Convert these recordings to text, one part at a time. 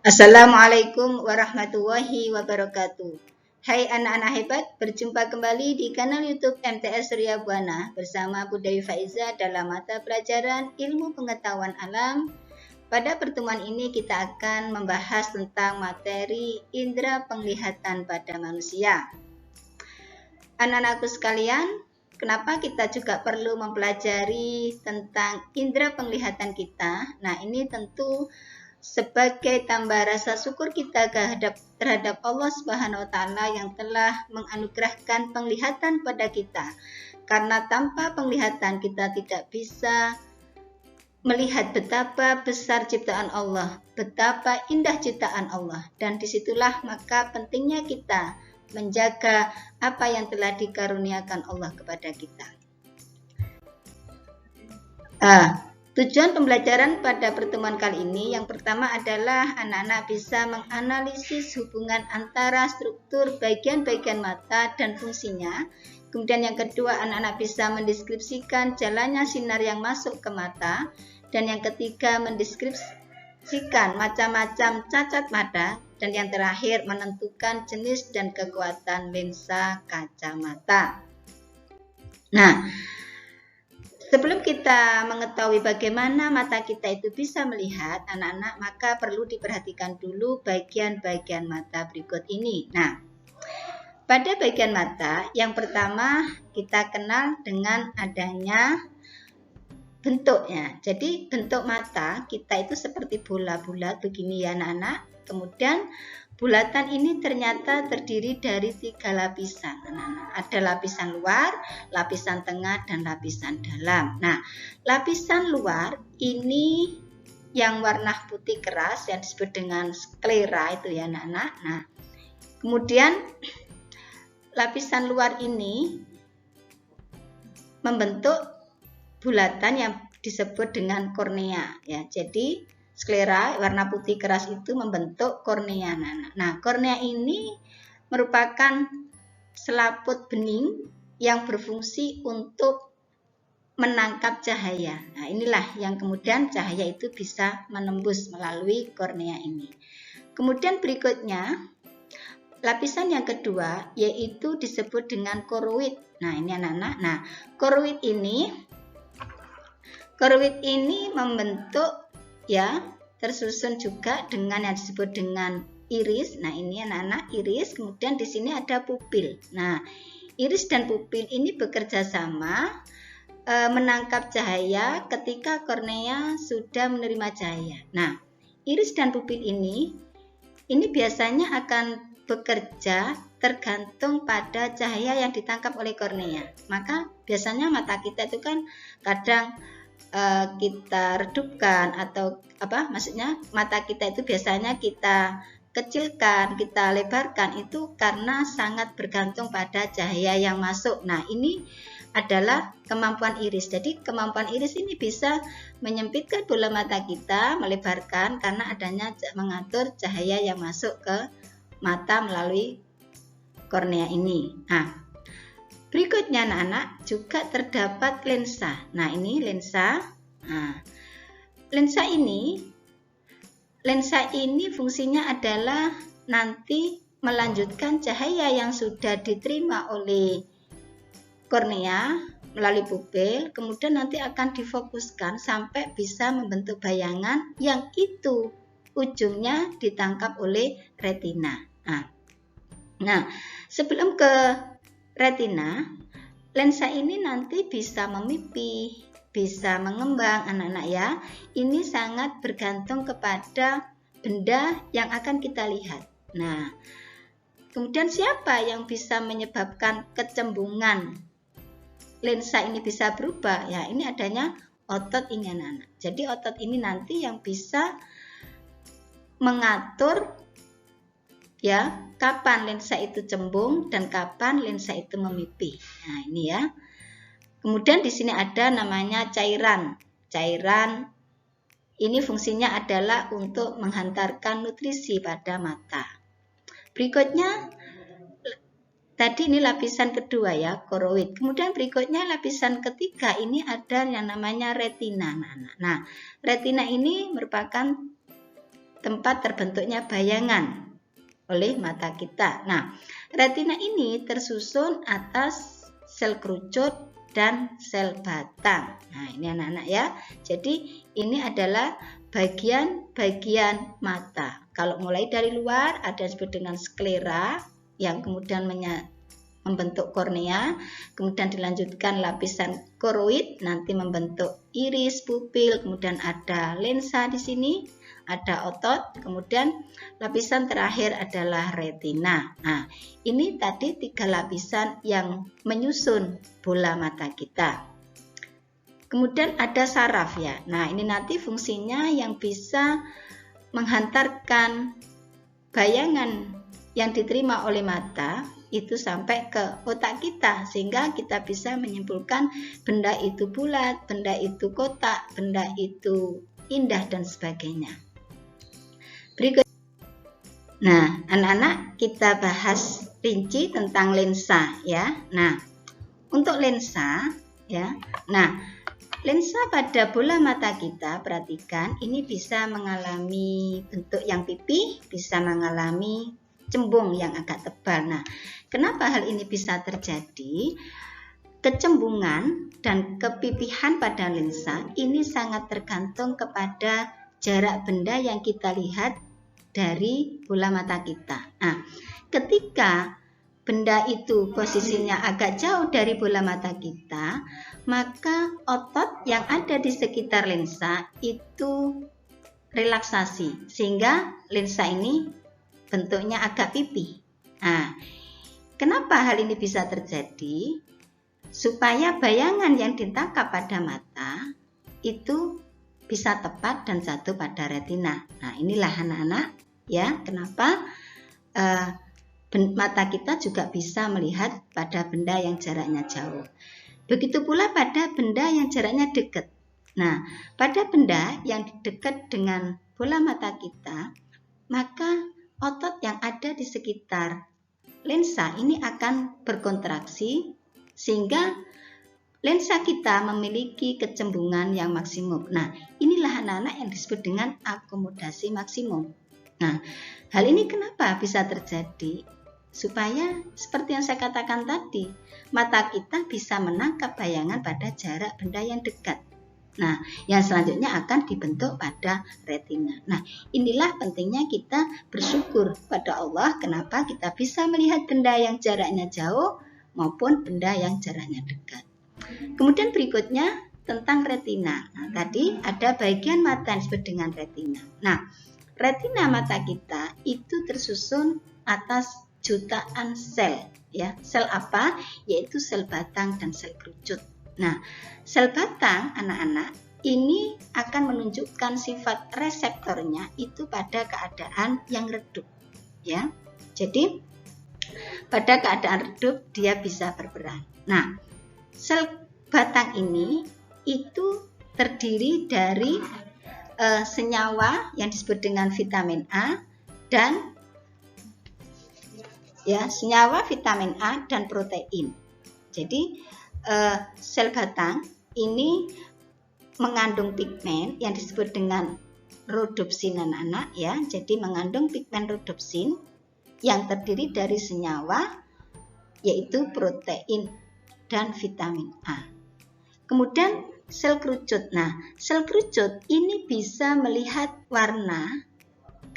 Assalamualaikum warahmatullahi wabarakatuh. Hai anak-anak hebat, berjumpa kembali di kanal YouTube MTS Surya Buana bersama Budayu Faiza dalam mata pelajaran Ilmu Pengetahuan Alam. Pada pertemuan ini kita akan membahas tentang materi indera penglihatan pada manusia. Anak-anakku sekalian, kenapa kita juga perlu mempelajari tentang indera penglihatan kita? Nah, ini tentu sebagai tambah rasa syukur kita terhadap Allah Subhanahu wa taala yang telah menganugerahkan penglihatan pada kita. Karena tanpa penglihatan kita tidak bisa melihat betapa besar ciptaan Allah, betapa indah ciptaan Allah. Dan disitulah maka pentingnya kita menjaga apa yang telah dikaruniakan Allah kepada kita. Tujuan pembelajaran pada pertemuan kali ini yang pertama adalah anak-anak bisa menganalisis hubungan antara struktur bagian-bagian mata dan fungsinya. Kemudian yang kedua, anak-anak bisa mendeskripsikan jalannya sinar yang masuk ke mata. Dan yang ketiga, mendeskripsikan macam-macam cacat mata. Dan yang terakhir, menentukan jenis dan kekuatan lensa kacamata. Nah, sebelum kita mengetahui bagaimana mata kita itu bisa melihat, anak-anak, maka perlu diperhatikan dulu bagian-bagian mata berikut ini. Nah, pada bagian mata, yang pertama kita kenal dengan adanya bentuknya. Jadi bentuk mata kita itu seperti bola-bola begini ya anak-anak. Kemudian bulatan ini ternyata terdiri dari 3 lapisan. Ada lapisan luar, lapisan tengah, dan lapisan dalam. Nah, lapisan luar ini yang warna putih keras yang disebut dengan sklera itu ya anak-anak. Nah, kemudian lapisan luar ini membentuk bulatan yang disebut dengan kornea ya. Jadi sklera warna putih keras itu membentuk kornea. Nah, kornea ini merupakan selaput bening yang berfungsi untuk menangkap cahaya. Nah, inilah yang kemudian cahaya itu bisa menembus melalui kornea ini. Kemudian berikutnya, lapisan yang kedua yaitu disebut dengan koroid. Nah, ini anak-anak. Nah, koroid ini membentuk ya, tersusun juga dengan yang disebut dengan iris. Nah, ini anak-anak iris, kemudian di sini ada pupil. Nah, iris dan pupil ini bekerja sama menangkap cahaya ketika kornea sudah menerima cahaya. Nah, iris dan pupil ini biasanya akan bekerja tergantung pada cahaya yang ditangkap oleh kornea. Maka biasanya mata kita itu kan kadang kita redupkan atau maksudnya mata kita itu biasanya kita kecilkan, kita lebarkan itu karena sangat bergantung pada cahaya yang masuk. Nah, ini adalah kemampuan iris. Jadi kemampuan iris ini bisa menyempitkan bola mata kita, melebarkan karena adanya mengatur cahaya yang masuk ke mata melalui kornea ini. Nah, berikutnya anak-anak juga terdapat lensa. Nah, ini lensa. Nah, lensa ini fungsinya adalah nanti melanjutkan cahaya yang sudah diterima oleh kornea melalui pupil, kemudian nanti akan difokuskan sampai bisa membentuk bayangan yang itu ujungnya ditangkap oleh retina. Nah, sebelum ke retina, lensa ini nanti bisa memipih, bisa mengembang anak-anak ya. Ini sangat bergantung kepada benda yang akan kita lihat. Nah, kemudian siapa yang bisa menyebabkan kecembungan lensa ini bisa berubah? Ya, ini adanya otot ini anak-anak. Jadi otot ini nanti yang bisa mengatur ya, kapan lensa itu cembung dan kapan lensa itu memipih. Nah, ini ya. Kemudian di sini ada namanya cairan. Cairan ini fungsinya adalah untuk menghantarkan nutrisi pada mata. Berikutnya, tadi ini lapisan kedua ya, koroid. Kemudian berikutnya lapisan ketiga ini ada yang namanya retina. Nah, retina ini merupakan tempat terbentuknya bayangan oleh mata kita. Nah, retina ini tersusun atas sel kerucut dan sel batang. Nah, ini anak-anak ya. Jadi ini adalah bagian-bagian mata. Kalau mulai dari luar ada yang disebut dengan sklera yang kemudian membentuk kornea, kemudian dilanjutkan lapisan koroid nanti membentuk iris, pupil, kemudian ada lensa di sini, ada otot, kemudian lapisan terakhir adalah retina. Nah, ini tadi 3 lapisan yang menyusun bola mata kita. Kemudian ada saraf ya. Nah, ini nanti fungsinya yang bisa menghantarkan bayangan yang diterima oleh mata itu sampai ke otak kita, sehingga kita bisa menyimpulkan benda itu bulat, benda itu kotak, benda itu indah dan sebagainya. Berikut. Nah, anak-anak kita bahas rinci tentang lensa ya. Nah, untuk lensa ya. Nah, lensa pada bola mata kita, perhatikan ini bisa mengalami bentuk yang pipih, bisa mengalami cembung yang agak tebal. Nah, kenapa hal ini bisa terjadi? Kecembungan dan kepipihan pada lensa ini sangat tergantung kepada jarak benda yang kita lihat dari bola mata kita. Nah, ketika benda itu posisinya agak jauh dari bola mata kita, maka otot yang ada di sekitar lensa itu relaksasi, sehingga lensa ini bentuknya agak pipih. Nah, kenapa hal ini bisa terjadi? Supaya bayangan yang ditangkap pada mata itu bisa tepat dan jatuh pada retina. Nah, inilah anak-anak ya, kenapa mata kita juga bisa melihat pada benda yang jaraknya jauh. Begitu pula pada benda yang jaraknya dekat. Nah, pada benda yang dekat dengan bola mata kita, maka otot yang ada di sekitar lensa ini akan berkontraksi sehingga lensa kita memiliki kecembungan yang maksimum. Nah, inilah anak-anak yang disebut dengan akomodasi maksimum. Nah, hal ini kenapa bisa terjadi? Supaya seperti yang saya katakan tadi, mata kita bisa menangkap bayangan pada jarak benda yang dekat. Nah, yang selanjutnya akan dibentuk pada retina. Nah, inilah pentingnya kita bersyukur pada Allah kenapa kita bisa melihat benda yang jaraknya jauh maupun benda yang jaraknya dekat. Kemudian berikutnya tentang retina. Nah, tadi ada bagian mata yang disebut dengan retina. Nah, retina mata kita itu tersusun atas jutaan sel. Ya, sel apa? Yaitu sel batang dan sel kerucut. Nah, sel batang anak-anak ini akan menunjukkan sifat reseptornya itu pada keadaan yang redup, ya. Jadi pada keadaan redup dia bisa berperan. Nah, sel batang ini itu terdiri dari senyawa yang disebut dengan vitamin A dan senyawa vitamin A dan protein. Jadi sel batang ini mengandung pigmen yang disebut dengan rhodopsin anak-anak ya. Jadi mengandung pigmen rhodopsin yang terdiri dari senyawa yaitu protein dan vitamin A. Kemudian sel kerucut. Nah, sel kerucut ini bisa melihat warna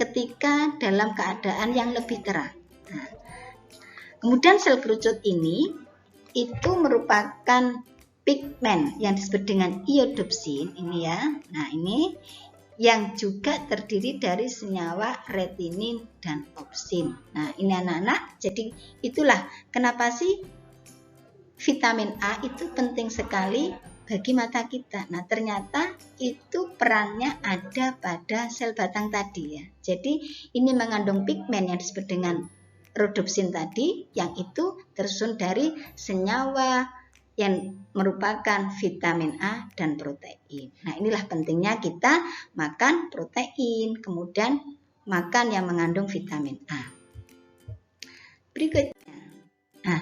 ketika dalam keadaan yang lebih terang. Nah, kemudian sel kerucut ini itu merupakan pigmen yang disebut dengan iodopsin ini ya. Nah, ini yang juga terdiri dari senyawa retinin dan opsin. Nah, ini anak-anak, jadi itulah kenapa sih vitamin A itu penting sekali bagi mata kita. Nah, ternyata itu perannya ada pada sel batang tadi ya. Jadi ini mengandung pigmen yang disebut dengan rhodopsin tadi, yang itu tersusun dari senyawa yang merupakan vitamin A dan protein. Nah, inilah pentingnya kita makan protein, kemudian makan yang mengandung vitamin A. Berikutnya. Nah,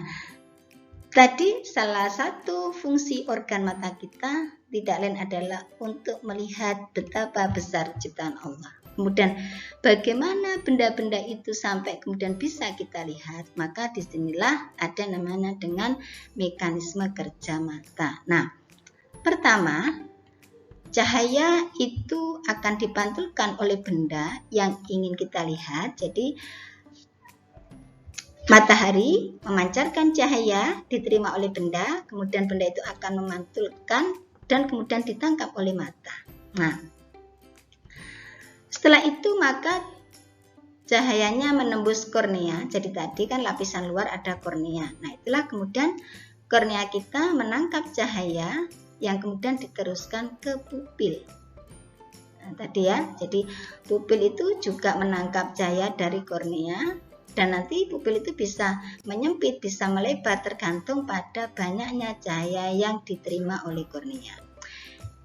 tadi salah satu fungsi organ mata kita tidak lain adalah untuk melihat betapa besar ciptaan Allah. Kemudian bagaimana benda-benda itu sampai kemudian bisa kita lihat? Maka disinilah ada namanya dengan mekanisme kerja mata. Nah, pertama, cahaya itu akan dipantulkan oleh benda yang ingin kita lihat. Jadi matahari memancarkan cahaya, diterima oleh benda, kemudian benda itu akan memantulkan dan kemudian ditangkap oleh mata. Nah, setelah itu maka cahayanya menembus kornea. Jadi tadi kan lapisan luar ada kornea. Nah, itulah kemudian kornea kita menangkap cahaya yang kemudian diteruskan ke pupil. Nah, tadi ya, jadi pupil itu juga menangkap cahaya dari kornea dan nanti pupil itu bisa menyempit, bisa melebar tergantung pada banyaknya cahaya yang diterima oleh kornea.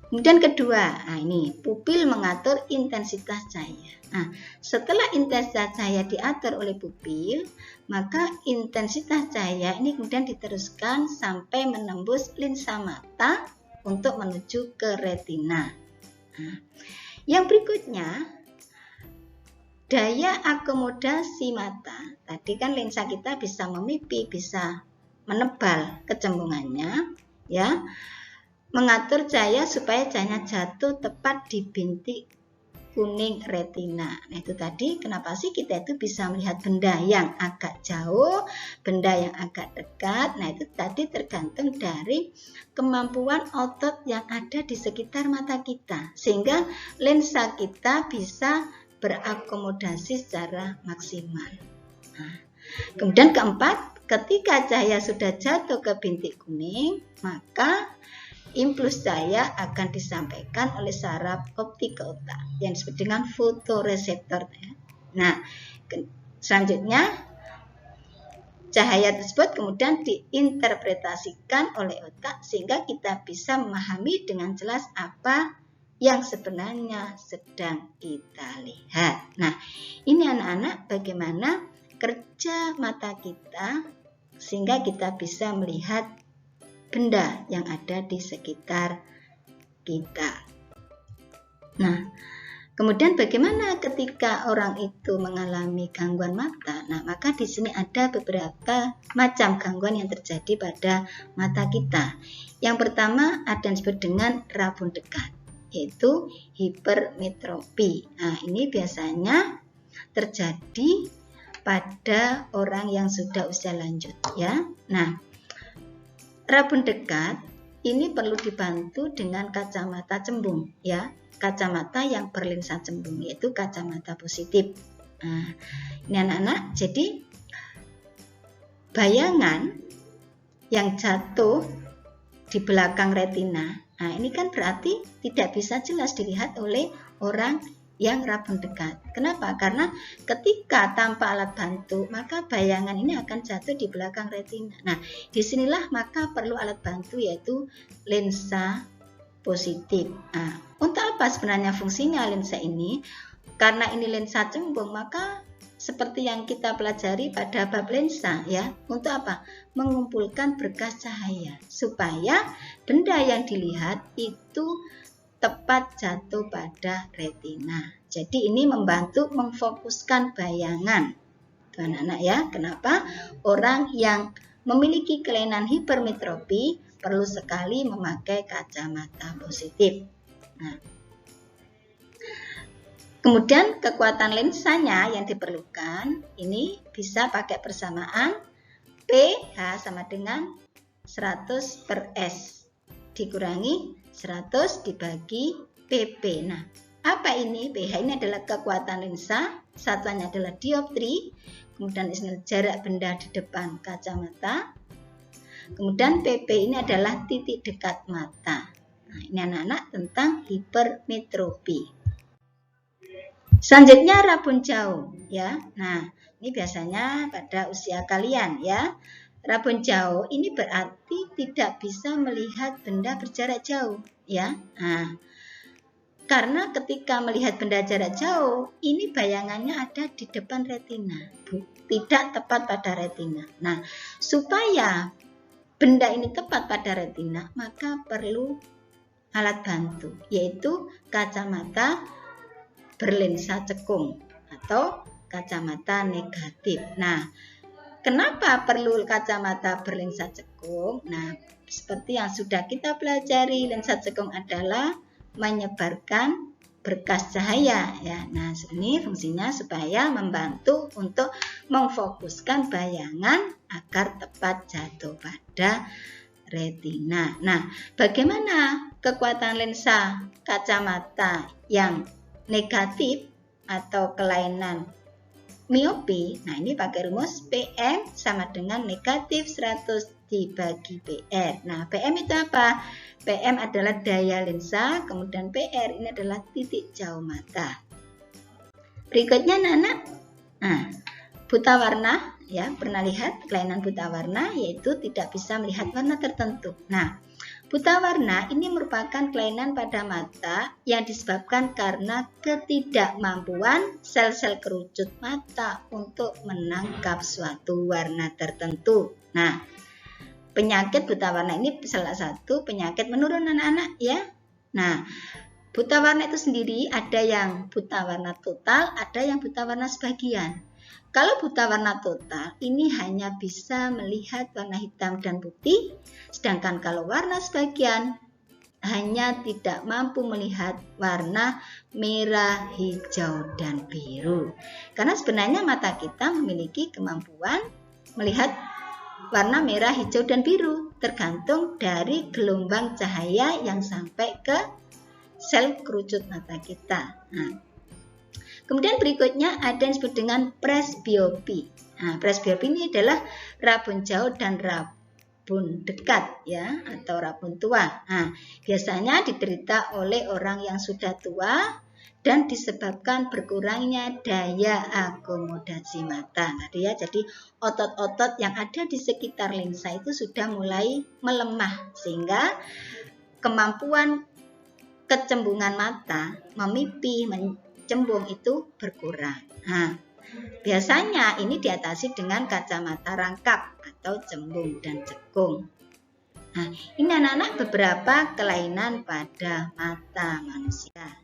Kemudian kedua, nah ini pupil mengatur intensitas cahaya. Nah, setelah intensitas cahaya diatur oleh pupil, maka intensitas cahaya ini kemudian diteruskan sampai menembus lensa mata untuk menuju ke retina. Nah, yang berikutnya, daya akomodasi mata. Tadi kan lensa kita bisa memipi, bisa menebal kecembungannya, ya. Mengatur cahaya supaya cahaya jatuh tepat di bintik kuning retina. Nah, itu tadi kenapa sih kita itu bisa melihat benda yang agak jauh, benda yang agak dekat. Nah, itu tadi tergantung dari kemampuan otot yang ada di sekitar mata kita, sehingga lensa kita bisa berakomodasi secara maksimal. Nah, kemudian keempat, ketika cahaya sudah jatuh ke bintik kuning, maka impuls cahaya akan disampaikan oleh saraf optik ke otak yang disebut dengan fotoreseptor. Nah, selanjutnya cahaya tersebut kemudian diinterpretasikan oleh otak sehingga kita bisa memahami dengan jelas apa yang sebenarnya sedang kita lihat. Nah, ini anak-anak bagaimana kerja mata kita sehingga kita bisa melihat benda yang ada di sekitar kita. Nah, kemudian bagaimana ketika orang itu mengalami gangguan mata? Nah, maka di sini ada beberapa macam gangguan yang terjadi pada mata kita. Yang pertama ada yang disebut dengan rabun dekat, yaitu hipermetropi. Nah, ini biasanya terjadi pada orang yang sudah usia lanjut, ya. Nah, rabun dekat ini perlu dibantu dengan kacamata cembung, ya, kacamata yang berlensa cembung, yaitu kacamata positif. Nah, ini anak-anak, jadi bayangan yang jatuh di belakang retina, nah ini kan berarti tidak bisa jelas dilihat oleh orang yang rabun dekat. Kenapa? Karena ketika tanpa alat bantu, maka bayangan ini akan jatuh di belakang retina. Nah, disinilah maka perlu alat bantu yaitu lensa positif. Nah, untuk apa sebenarnya fungsinya lensa ini? Karena ini lensa cembung, maka seperti yang kita pelajari pada bab lensa, ya, untuk apa? Mengumpulkan berkas cahaya supaya benda yang dilihat itu tepat jatuh pada retina. Jadi ini membantu memfokuskan bayangan. Tuh anak-anak ya, kenapa orang yang memiliki kelainan hipermetropi perlu sekali memakai kacamata positif. Nah, kemudian kekuatan lensanya yang diperlukan ini bisa pakai persamaan PH sama dengan 100/S dikurangi 100 dibagi PP. Nah, apa ini? PH ini adalah kekuatan lensa, satuannya adalah dioptri, kemudian jarak benda di depan kacamata, kemudian PP ini adalah titik dekat mata. Nah, ini anak-anak tentang hipermetropi. Selanjutnya rabun jauh, ya. Nah, ini biasanya pada usia kalian, ya. Rabun jauh ini berarti tidak bisa melihat benda berjarak jauh, ya. Nah, karena ketika melihat benda jarak jauh, ini bayangannya ada di depan retina, tidak tepat pada retina. Nah, supaya benda ini tepat pada retina, maka perlu alat bantu, yaitu kacamata berlensa cekung atau kacamata negatif. Nah, kenapa perlu kacamata berlensa cekung? Nah, seperti yang sudah kita pelajari, lensa cekung adalah menyebarkan berkas cahaya ya. Nah, ini fungsinya supaya membantu untuk memfokuskan bayangan agar tepat jatuh pada retina. Nah, bagaimana kekuatan lensa kacamata yang negatif atau kelainan miopi? Nah, ini pakai rumus PM sama dengan negatif 100 dibagi PR. Nah, PM itu apa? PM adalah daya lensa, kemudian PR ini adalah titik jauh mata. Berikutnya anak-anak, nah, buta warna ya, pernah lihat kelainan buta warna yaitu tidak bisa melihat warna tertentu. Nah, buta warna ini merupakan kelainan pada mata yang disebabkan karena ketidakmampuan sel-sel kerucut mata untuk menangkap suatu warna tertentu. Nah, penyakit buta warna ini salah satu penyakit menurun anak-anak ya. Nah, buta warna itu sendiri ada yang buta warna total, ada yang buta warna sebagian. Kalau buta warna total ini hanya bisa melihat warna hitam dan putih, sedangkan kalau warna sebagian hanya tidak mampu melihat warna merah, hijau, dan biru. Karena sebenarnya mata kita memiliki kemampuan melihat warna merah, hijau, dan biru tergantung dari gelombang cahaya yang sampai ke sel kerucut mata kita. Nah, kemudian berikutnya ada yang disebut dengan presbiopi. Nah, presbiopi ini adalah rabun jauh dan rabun dekat ya, atau rabun tua. Nah, biasanya diderita oleh orang yang sudah tua dan disebabkan berkurangnya daya akomodasi mata. Tadi ya, jadi otot-otot yang ada di sekitar lensa itu sudah mulai melemah sehingga kemampuan kecembungan mata, memipih, mencembung itu berkurang. Nah, biasanya ini diatasi dengan kacamata rangkap atau cembung dan cekung. Nah, ini anak-anak beberapa kelainan pada mata manusia.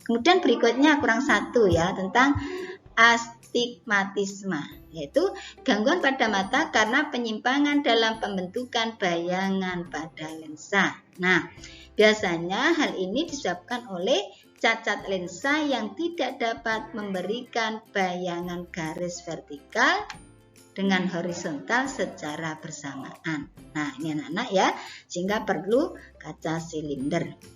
Kemudian berikutnya kurang satu ya, tentang astigmatisme, yaitu gangguan pada mata karena penyimpangan dalam pembentukan bayangan pada lensa. Nah, biasanya hal ini disebabkan oleh cacat lensa yang tidak dapat memberikan bayangan garis vertikal dengan horizontal secara bersamaan. Nah, ini anak-anak ya, sehingga perlu kaca silinder.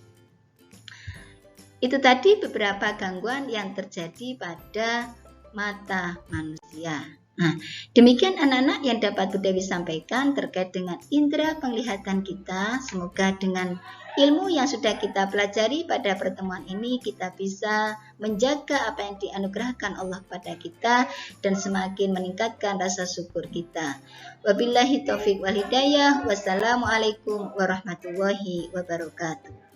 Itu tadi beberapa gangguan yang terjadi pada mata manusia. Nah, demikian anak-anak yang dapat Bu Dewi sampaikan terkait dengan indera penglihatan kita. Semoga dengan ilmu yang sudah kita pelajari pada pertemuan ini kita bisa menjaga apa yang dianugerahkan Allah pada kita dan semakin meningkatkan rasa syukur kita. Wabillahi taufiq wal hidayah. Wassalamualaikum warahmatullahi wabarakatuh.